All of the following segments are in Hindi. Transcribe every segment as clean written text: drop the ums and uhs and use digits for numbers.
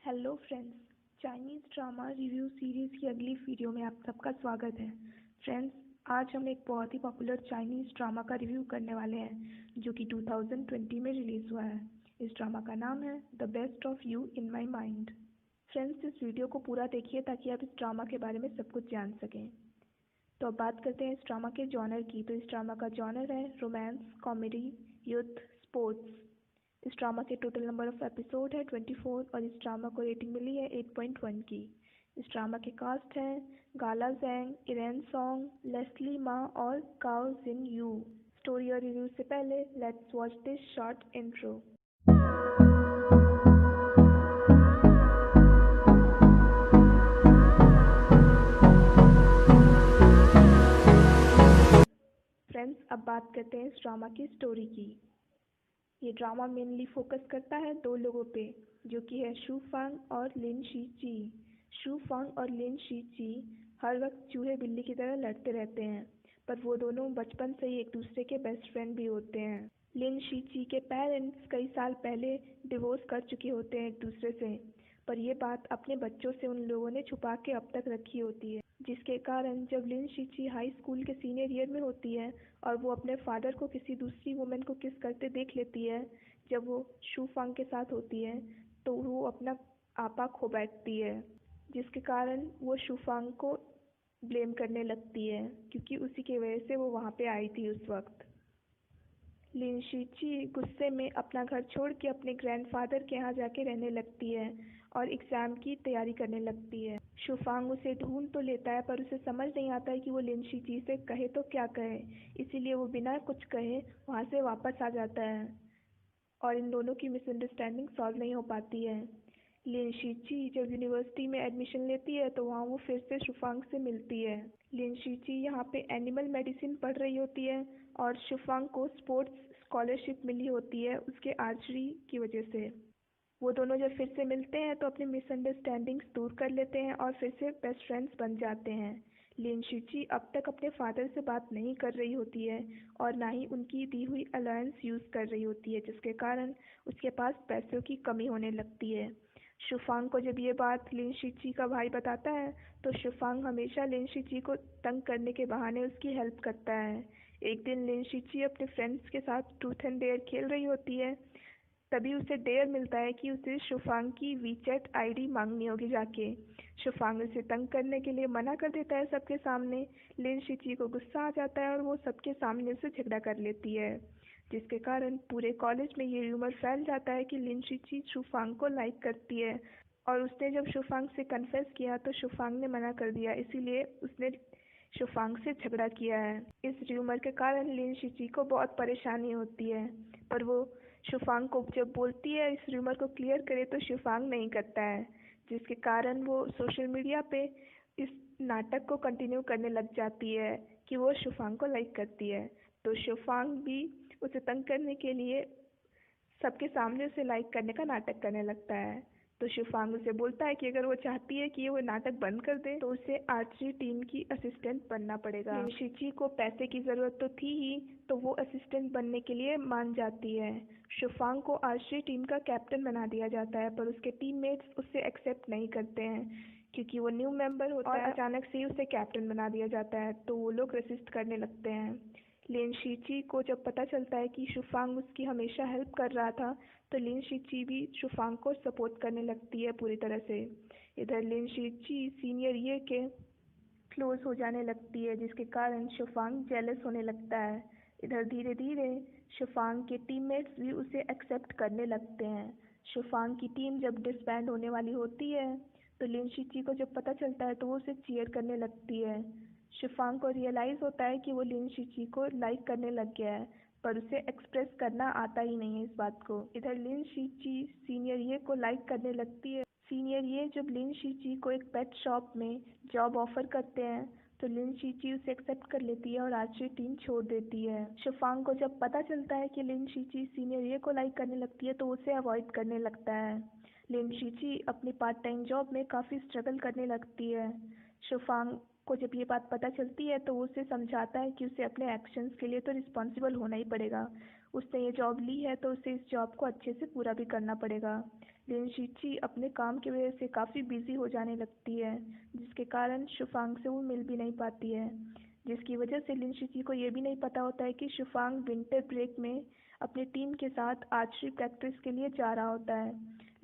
Hello friends, Chinese drama review series की अगली वीडियो में आप सबका स्वागत है। फ्रेंड्स, आज हम एक बहुत ही पॉपुलर चाइनीज़ ड्रामा का रिव्यू करने वाले हैं जो कि 2020 में रिलीज़ हुआ है। इस ड्रामा का नाम है the best of you in my mind. Friends, इस वीडियो को पूरा देखिए ताकि आप इस ड्रामा के बारे में सब कुछ जान सकें। तो अब बात करते हैं इस ड्रामा के जॉनर की। तो इस ड्रामा का जॉनर है रोमांस, कॉमेडी, युद्ध, स्पोर्ट्स। इस ड्रामा के टोटल नंबर ऑफ एपिसोड है 24 और इस ड्रामा को रेटिंग मिली है 8.1 की। इस ड्रामा के कास्ट हैं गाला जैंग, इरेन सॉन्ग, लेस्ली मा और काओ जिन यू। स्टोरी और रिव्यू से पहले let's watch this short intro. Friends, अब बात करते हैं इस ड्रामा की स्टोरी की। ये ड्रामा मेनली फोकस करता है दो लोगों पे, जो कि है शू फांग और लिन शी ची। शू फांग और लिन शी ची हर वक्त चूहे बिल्ली की तरह लड़ते रहते हैं, पर वो दोनों बचपन से ही एक दूसरे के बेस्ट फ्रेंड भी होते हैं। लिन शी ची के पेरेंट्स कई साल पहले डिवोर्स कर चुके होते हैं एक दूसरे से, पर ये बात अपने बच्चों से उन लोगों ने छुपा के अब तक रखी होती है, जिसके कारण जब लिन शीची हाई स्कूल के सीनियर ईयर में होती है और वो अपने फादर को किसी दूसरी वुमेन को किस करते देख लेती है जब वो शू फांग के साथ होती है, तो वो अपना आपा खो बैठती है, जिसके कारण वो शू फांग को ब्लेम करने लगती है क्योंकि उसी की वजह से वो वहाँ पे आई थी उस वक्त। लिन शीची गुस्से में अपना घर छोड़ के अपने ग्रैंडफादर के यहाँ जाके रहने लगती है और एग्ज़ाम की तैयारी करने लगती है। शूफांग उसे ढूंढ तो लेता है पर उसे समझ नहीं आता है कि वो लिन शीची से कहे तो क्या कहे, इसीलिए वो बिना कुछ कहे वहाँ से वापस आ जाता है और इन दोनों की मिसअंडरस्टैंडिंग सॉल्व नहीं हो पाती है। लिन शीची जब यूनिवर्सिटी में एडमिशन लेती है तो वहाँ वो फिर से शुफांग से मिलती है। लिन शीची यहाँ पे एनिमल मेडिसिन पढ़ रही होती है और शुफांग को स्पोर्ट्स स्कॉलरशिप मिली होती है उसके आर्चरी की वजह से। वो दोनों जब फिर से मिलते हैं तो अपनी मिसअंडरस्टैंडिंग्स दूर कर लेते हैं और फिर से बेस्ट फ्रेंड्स बन जाते हैं। लिन शीची अब तक अपने फादर से बात नहीं कर रही होती है और ना ही उनकी दी हुई अलायंस यूज़ कर रही होती है, जिसके कारण उसके पास पैसों की कमी होने लगती है। शुफांग को जब ये बात लिन शीची का भाई बताता है तो शुफांग हमेशा लिन शीची को तंग करने के बहाने उसकी हेल्प करता है। एक दिन लिन शीची अपने फ्रेंड्स के साथ ट्रूथ एंड डेयर खेल रही होती है, तभी उसे डेयर मिलता है कि उसे शुफांग की वीचैट आईडी मांगनी होगी जाके। शुफांग उसे तंग करने के लिए मना कर देता है सबके सामने। लिन शीची को गुस्सा आ जाता है और वो सबके सामने उसे झगड़ा कर लेती है, जिसके कारण पूरे कॉलेज में ये रूमर फैल जाता है कि लिन शीची शुफांग को लाइक करती है और उसने जब शुफांग से कन्फेस किया तो शुफांग ने मना कर दिया, इसीलिए उसने शुफांग से झगड़ा किया है। इस रूमर के कारण लिन शीची को बहुत परेशानी होती है, पर वो शुफांग को जब बोलती है इस रूमर को क्लियर करे तो शुफांग नहीं करता है, जिसके कारण वो सोशल मीडिया पे इस नाटक को कंटिन्यू करने लग जाती है कि वो शुफांग को लाइक करती है। तो शुफांग भी उसे तंग करने के लिए सबके सामने उसे लाइक करने का नाटक करने लगता है। तो शुफांग उसे बोलता है कि अगर वो चाहती है कि वो नाटक बंद कर दे तो उसे आर्चरी टीम की असिस्टेंट बनना पड़ेगा। शीची को पैसे की ज़रूरत तो थी ही, तो वो असिस्टेंट बनने के लिए मान जाती है। शुफांग को आर्चरी टीम का कैप्टन बना दिया जाता है, पर उसके टीममेट्स उसे एक्सेप्ट नहीं करते हैं क्योंकि वो न्यू मेंबर होता है और अचानक से ही उसे कैप्टन बना दिया जाता है, तो वो लोग रेसिस्ट करने लगते हैं। लिन शीची को जब पता चलता है कि शुफांग उसकी हमेशा हेल्प कर रहा था, तो लिन शीची भी शुफांग को सपोर्ट करने लगती है पूरी तरह से। इधर लिन शीची सीनियर ईयर के क्लोज हो जाने लगती है, जिसके कारण शुफांग जेलस होने लगता है। इधर धीरे धीरे शुफांग के टीममेट्स भी उसे एक्सेप्ट करने लगते हैं। शुफांग की टीम जब डिसबैंड होने वाली होती है तो लिन शीची को जब पता चलता है तो वो उसे चीयर करने लगती है। शुफांग को रियलाइज़ होता है कि वो लिन शीची को लाइक करने लग गया है, पर उसे एक्सप्रेस करना आता ही नहीं है इस बात को। इधर लिन शीची सीनियर ये को लाइक करने लगती है। सीनियर ये जब लिन शीची को एक पेट शॉप में जॉब ऑफर करते हैं तो लिन शीची उसे एक्सेप्ट कर लेती है और आर्चरी टीम छोड़ देती है। शुफांग को जब पता चलता है कि लिन शीची सीनियर ये को लाइक करने लगती है तो उसे अवॉइड करने लगता है। लिन शीची अपनी पार्ट टाइम जॉब में काफ़ी स्ट्रगल करने लगती है। शुफांग को जब ये बात पता चलती है तो वो उसे समझाता है कि उसे अपने एक्शंस के लिए तो रिस्पॉन्सिबल होना ही पड़ेगा। उसने ये जॉब ली है तो उसे इस जॉब को अच्छे से पूरा भी करना पड़ेगा। लिन शीची अपने काम की वजह से काफ़ी बिजी हो जाने लगती है, जिसके कारण शुफांग से वो मिल भी नहीं पाती है, जिसकी वजह से लिन शीची को ये भी नहीं पता होता है कि शुफांग विंटर ब्रेक में अपनी टीम के साथ आर्चरी प्रैक्टिस के लिए जा रहा होता है।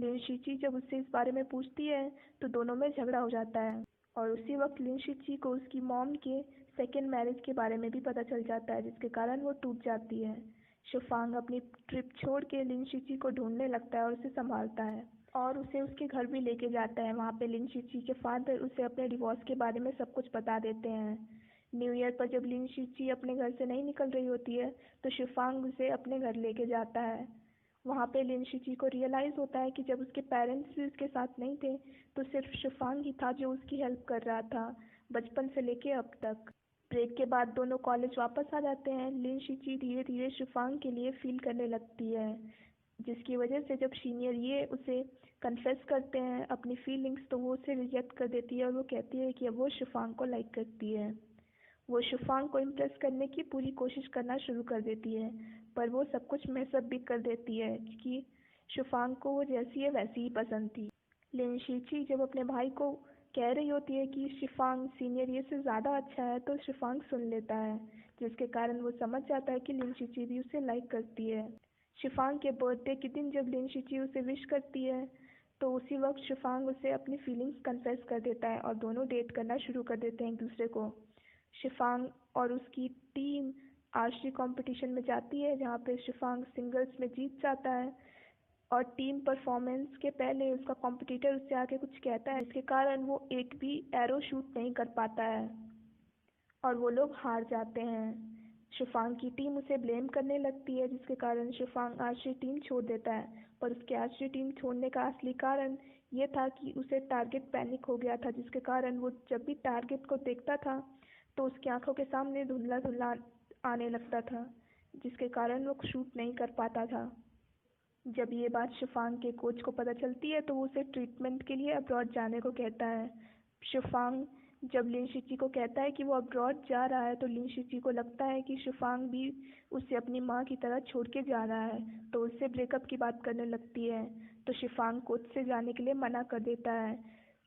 लिन शीची जब उससे इस बारे में पूछती है तो दोनों में झगड़ा हो जाता है, और उसी वक्त लिन शीची को उसकी मॉम के सेकेंड मैरिज के बारे में भी पता चल जाता है, जिसके कारण वो टूट जाती है। शुफांग अपनी ट्रिप छोड़ के लिन शीची को ढूंढने लगता है और उसे संभालता है और उसे उसके घर भी लेके जाता है। वहाँ पे लिन शीची के फादर उसे अपने डिवोर्स के बारे में सब कुछ बता देते हैं। न्यू ईयर पर जब लिन शीची अपने घर से नहीं निकल रही होती है तो शुफांग उसे अपने घर लेके जाता है। वहाँ पे लिन शीची को रियलाइज़ होता है कि जब उसके पेरेंट्स भी उसके साथ नहीं थे तो सिर्फ शुफांग ही था जो उसकी हेल्प कर रहा था, बचपन से लेके अब तक। ब्रेक के बाद दोनों कॉलेज वापस आ जाते हैं। लिन शीची धीरे धीरे शुफांग के लिए फील करने लगती है, जिसकी वजह से जब सीनियर ये उसे कन्फेस करते हैं अपनी फीलिंग्स तो वो उसे रिजेक्ट कर देती है और वो कहती है कि अब वो शुफांग को लाइक करती है। वो शुफांग को इम्प्रेस करने की पूरी कोशिश करना शुरू कर देती है, पर वो सब कुछ मैसअप भी कर देती है क्योंकि शुफांग को वो जैसी है वैसी ही पसंद थी। लिन शीची जब अपने भाई को कह रही होती है कि शिफांग सीनियर ये से ज़्यादा अच्छा है तो शिफांग सुन लेता है, जिसके कारण वो समझ जाता है कि लिन शीची भी उसे लाइक करती है। शिफांग के बर्थडे के दिन जब लिन शीची उसे विश करती है तो उसी वक्त शिफांग उसे अपनी फीलिंग्स कन्फेस कर देता है और दोनों डेट करना शुरू कर देते हैं एक दूसरे को। शिफांग और उसकी टीम आर्चरी कंपटीशन में जाती है, जहाँ पे शिफांग सिंगल्स में जीत जाता है और टीम परफॉर्मेंस के पहले उसका कॉम्पिटिटर उससे आके कुछ कहता है, जिसके कारण वो एक भी एरो शूट नहीं कर पाता है और वो लोग हार जाते हैं। शिफांग की टीम उसे ब्लेम करने लगती है, जिसके कारण शिफांग आर्चरी टीम छोड़ देता है, पर उसके आर्चरी टीम छोड़ने का असली कारण ये था कि उसे टारगेट पैनिक हो गया था, जिसके कारण वो जब भी टारगेट को देखता था तो उसकी आंखों के सामने धुंधला धुंधला आने लगता था, जिसके कारण वो शूट नहीं कर पाता था। जब ये बात शिफांग के कोच को पता चलती है तो वो उसे ट्रीटमेंट के लिए अब्रॉड जाने को कहता है। शिफांग जब लिन शीची को कहता है कि वो अब्रॉड जा रहा है तो लिन शीची को लगता है कि शिफांग भी उसे अपनी माँ की तरह छोड़ के जा रहा है, तो उससे ब्रेकअप की बात करने लगती है। तो शिफांग कोच से जाने के लिए मना कर देता है।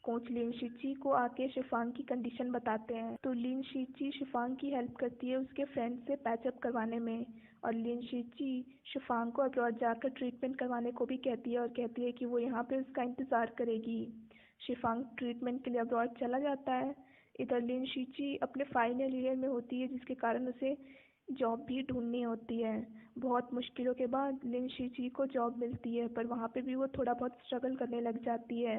कोच लिन शीची को आके शिफांग की कंडीशन बताते हैं, तो लिन शीची शिफांग की हेल्प करती है उसके फ्रेंड से पैचअप करवाने में, और लिन शीची शिफांग को अब्रॉड जाकर ट्रीटमेंट करवाने को भी कहती है और कहती है कि वो यहाँ पे उसका इंतज़ार करेगी। शिफांग ट्रीटमेंट के लिए अब्रॉड चला जाता है। इधर लिन शीची अपने फाइनल ईयर में होती है, जिसके कारण उसे जॉब भी ढूंढनी होती है। बहुत मुश्किलों के बाद लिन शीची को जॉब मिलती है, पर वहाँ पे भी वो थोड़ा बहुत स्ट्रगल करने लग जाती है,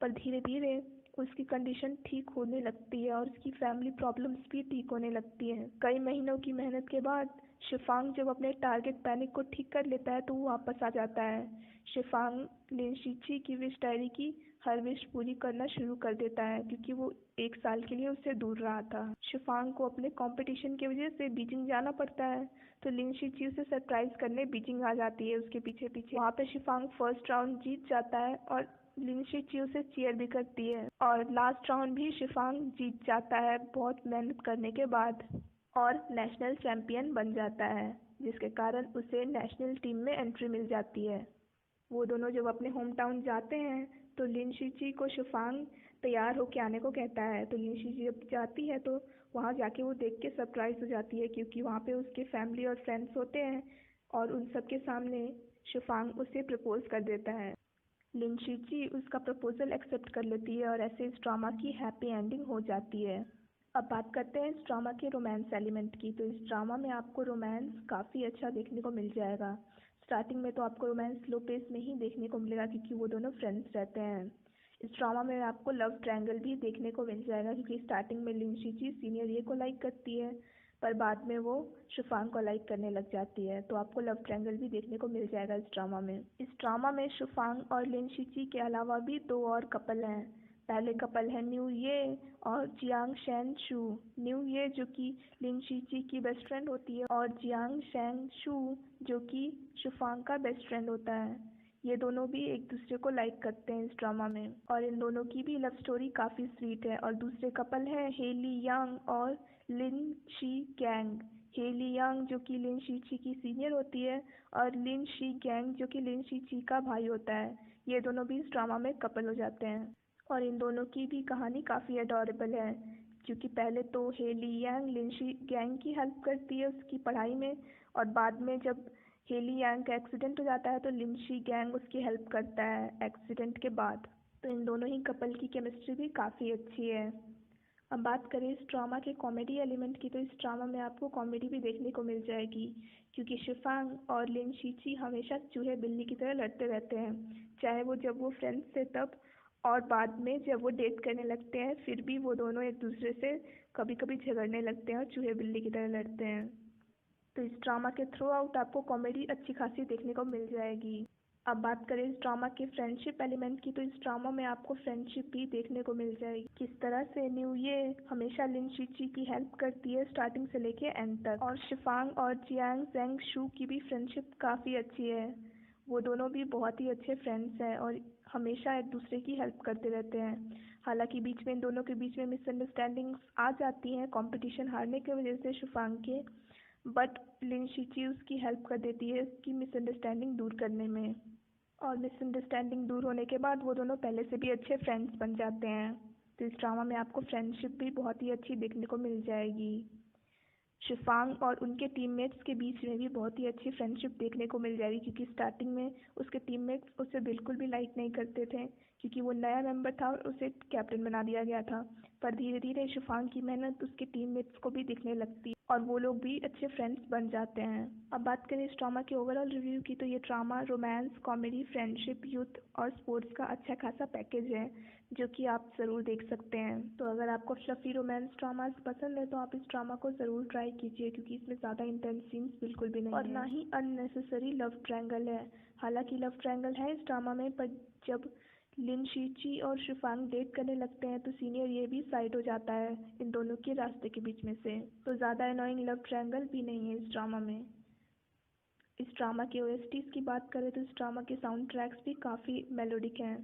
पर धीरे धीरे उसकी कंडीशन ठीक होने लगती है और उसकी फैमिली प्रॉब्लम्स भी ठीक होने लगती हैं। कई महीनों की मेहनत के बाद शिफांग जब अपने टारगेट पैनिक को ठीक कर लेता है तो वो वापस आ जाता है। शिफांग लिन शीची की विश डायरी की हर विश पूरी करना शुरू कर देता है, क्योंकि वो एक साल के लिए उससे दूर रहा था। शिफांग को अपने कंपटीशन की वजह से बीजिंग जाना पड़ता है, तो लिन शीची उसे सरप्राइज करने बीजिंग आ जाती है उसके पीछे पीछे। वहाँ पे शिफांग फर्स्ट राउंड जीत जाता है और लिन शीची उसे चीयर भी करती है, और लास्ट राउंड भी शिफांग जीत जाता है बहुत मेहनत करने के बाद और नेशनल चैम्पियन बन जाता है, जिसके कारण उसे नेशनल टीम में एंट्री मिल जाती है। वो दोनों जब अपने होम टाउन जाते हैं तो लिन शीची को शिफांग तैयार होके आने को कहता है, तो लिन शीची जब जाती है तो वहाँ जाके वो देख के सरप्राइज हो जाती है, क्योंकि वहाँ पे उसके फैमिली और फ्रेंड्स होते हैं और उन सब के सामने शिफांग उसे प्रपोज कर देता है। लिन शीची उसका प्रपोजल एक्सेप्ट कर लेती है और ऐसे इस ड्रामा की हैप्पी एंडिंग हो जाती है। अब बात करते हैं इस ड्रामा के रोमांस एलिमेंट की। तो इस ड्रामा में आपको रोमांस काफ़ी अच्छा देखने को मिल जाएगा। स्टार्टिंग में तो आपको रोमांस लो पेस में ही देखने को मिलेगा, क्योंकि वो दोनों फ्रेंड्स रहते हैं। इस ड्रामा में आपको लव ट्रायंगल भी देखने को मिल जाएगा, क्योंकि स्टार्टिंग में लिन शीची सीनियर ये को लाइक करती है, पर बाद में वो शिफांग को लाइक करने लग जाती है। तो आपको लव ट्रायंगल भी देखने को मिल जाएगा इस ड्रामा में। इस ड्रामा में शिफांग और लिन शीची के अलावा भी दो और कपल हैं। पहले कपल है न्यू ये और जियांग शैन शू। न्यू ये जो कि लिन शीची की बेस्ट फ्रेंड होती है, और जियांग शैन शू जो कि शिफांग का बेस्ट फ्रेंड होता है। ये दोनों भी एक दूसरे को लाइक करते हैं इस ड्रामा में, और इन दोनों की भी लव स्टोरी काफ़ी स्वीट है। और दूसरे कपल हैं हेली यांग और लिन शी कैंग। हेली यांग जो कि लिन शी की सीनियर होती है और लिन शी गैंग जो कि लिन शी का भाई होता है। ये दोनों भी इस ड्रामा में कपल हो जाते हैं और इन दोनों की भी कहानी काफ़ी अडोरेबल है, क्योंकि पहले तो Hailey Yang Lin Shi gang की हेल्प करती है उसकी पढ़ाई में, और बाद में जब हेली यांग का एक्सीडेंट हो जाता है तो लिन शी गैंग उसकी हेल्प करता है एक्सीडेंट के बाद। तो इन दोनों ही कपल की केमिस्ट्री भी काफ़ी अच्छी है। अब बात करें इस ड्रामा के कॉमेडी एलिमेंट की, तो इस ड्रामा में आपको कॉमेडी भी देखने को मिल जाएगी, क्योंकि शिफांग और लिन शीची हमेशा चूहे बिल्ली की तरह लड़ते रहते हैं, चाहे वो जब वो फ्रेंड्स थे तब और बाद में जब वो डेट करने लगते हैं फिर भी वो दोनों एक दूसरे से कभी कभी झगड़ने लगते हैं और चूहे बिल्ली की तरह लड़ते हैं। तो इस ड्रामा के थ्रू आउट आपको कॉमेडी अच्छी खासी देखने को मिल जाएगी। अब बात करें इस ड्रामा के फ्रेंडशिप एलिमेंट की, तो इस ड्रामा में आपको फ्रेंडशिप भी देखने को मिल जाएगी। किस तरह से न्यू ये हमेशा लिन शीची की हेल्प करती है स्टार्टिंग से लेके एंड तक, और शिफांग और जियांग जेंग शू की भी फ्रेंडशिप काफ़ी अच्छी है। वो दोनों भी बहुत ही अच्छे फ्रेंड्स हैं और हमेशा एक दूसरे की हेल्प करते रहते हैं। हालांकि बीच में इन दोनों के बीच में मिसअंडरस्टैंडिंग्स आ जाती हैं कंपटीशन हारने की वजह से शिफांग के, बट लिन शीची उसकी हेल्प कर देती है उसकी मिसअंडरस्टैंडिंग दूर करने में, और मिसअंडरस्टैंडिंग दूर होने के बाद वो दोनों पहले से भी अच्छे फ्रेंड्स बन जाते हैं। तो इस ड्रामा में आपको फ्रेंडशिप भी बहुत ही अच्छी देखने को मिल जाएगी। शिफांग और उनके टीममेट्स के बीच में भी बहुत ही अच्छी फ्रेंडशिप देखने को मिल जाएगी, क्योंकि स्टार्टिंग में उसके टीममेट्स उसे बिल्कुल भी लाइक नहीं करते थे, क्योंकि वो नया मेंबर था और उसे कैप्टन बना दिया गया था। पर धीरे धीरे शिफांग की मेहनत उसके टीममेट्स को भी दिखने लगती है और वो लोग भी अच्छे फ्रेंड्स बन जाते हैं। अब बात करें इस ड्रामा के ओवरऑल रिव्यू की, तो ये drama romance, comedy, friendship, youth और स्पोर्ट्स का अच्छा खासा पैकेज है, जो कि आप ज़रूर देख सकते हैं। तो अगर आपको फ्लफी रोमांस ड्रामास पसंद है तो आप इस ड्रामा को ज़रूर ट्राई कीजिए, क्योंकि इसमें ज़्यादा इंटेंस सीन्स बिल्कुल भी नहीं और ना ही अननेसेसरी लव ट्रायंगल है। हालांकि लव ट्रायंगल है इस ड्रामा में, पर जब लिन शीची और शिफांग डेट करने लगते हैं तो सीनियर ये भी साइड हो जाता है इन दोनों के रास्ते के बीच में से। तो ज़्यादा अनोइंग लव ट्रायंगल भी नहीं है इस ड्रामा में। इस ड्रामा के ओएसटीज की बात करें तो इस ड्रामा के साउंड ट्रैक्स भी काफ़ी मेलोडिक हैं।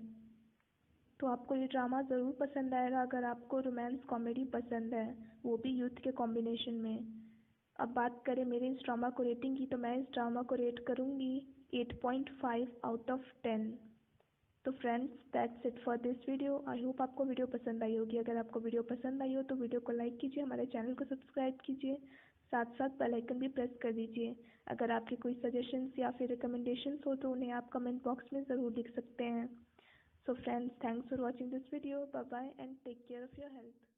तो आपको ये ड्रामा ज़रूर पसंद आएगा अगर आपको रोमांस कॉमेडी पसंद है, वो भी यूथ के कॉम्बिनेशन में। अब बात करें मेरे इस ड्रामा को रेटिंग की, तो मैं इस ड्रामा को रेट करूँगी 8.5 आउट ऑफ 10। तो friends, that's it for this video. I hope आपको वीडियो पसंद आई होगी। अगर आपको वीडियो पसंद आई हो तो वीडियो को लाइक कीजिए, हमारे चैनल को सब्सक्राइब कीजिए, साथ साथ बेल आइकन भी प्रेस कर दीजिए। अगर आपके कोई सजेशंस या फिर रिकमेंडेशंस हो तो उन्हें आप कमेंट बॉक्स में ज़रूर लिख सकते हैं। So friends, thanks for watching this video. Bye bye and take care of your health.